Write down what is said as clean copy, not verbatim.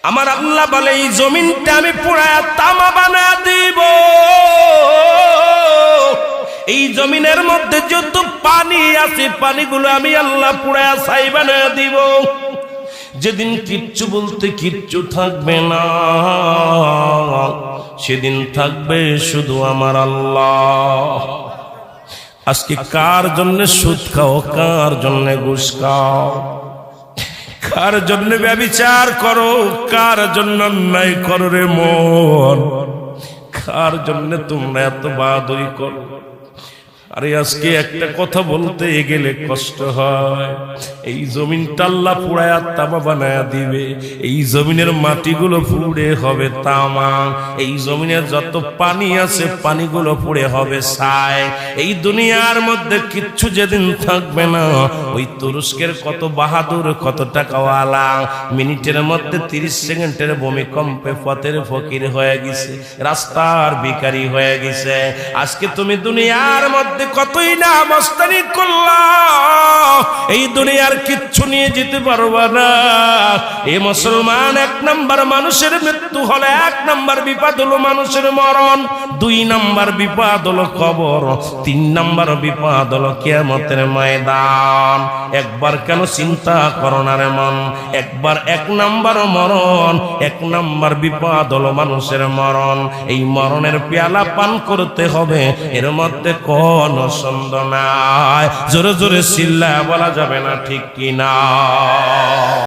আমার আল্লাহ বলে এই জমিনটা আমি পুরায়া তামা বানা দিব। এই জমিনের মধ্যে যত পানি আছে পানিগুলো আমি আল্লাহ পুরায়া ছাই বানায়া দিব। যেদিন কিচ্ছু বলতে কিচ্ছু থাকবে না, সেদিন থাকবে শুধু আমার আল্লাহ। আজকে কার জন্য সুদ খাও, কার জন্য ঘুষ খাও, কার জন্য ব্যভিচার করো, কার জন্য অন্যায় করো রে মন, কার জন্য তোমরা এত বাহাদুরি করো। আরে আজকে একটা কথা বলতে গেলে কষ্ট হয়। এই জমিনটা আল্লাহ পুরায়া তামা বানায়া দিবে। এই জমিনের মাটিগুলো পুড়ে হবে তামা। এই জমিনের যত পানি আছে পানিগুলো পুড়ে হবে ছাই। এই দুনিয়ার মধ্যে কিচ্ছু যেদিন থাকবে না, ওই তুরস্কের কত বাহাদুর, কত টাকাওয়ালা মিনিটের মধ্যে 30 সেকেন্ডের ভূমিকম্পে পথের ফকির হয়ে গেছে, রাস্তার ভিখারি হয়ে গেছে। আজকে তুমি দুনিয়ার মধ্যে কতই না মস্তানি করলা, এই দুনিয়ার কিচ্ছু নিয়ে যেতে পারবা না। এই মুসলমান, 1 নাম্বার মানুষের মৃত্যু হলে 1 নাম্বার বিপদ হলো মানুষের মরণ, 2 নাম্বার বিপদ হলো কবর, 3 নাম্বার বিপদ হলো কিয়ামতের ময়দান। একবার কেন চিন্তা করো না রে মন, একবার 1 নাম্বার মরণ, 1 নাম্বার বিপদ হলো মানুষের মরণ। এই মরণের পেয়ালা পান করতে হবে, এর মধ্যে কোন সন্দেহ নাই। জোরে জোরে চিল্লায়া বলা যাবে না ঠিক কিনা?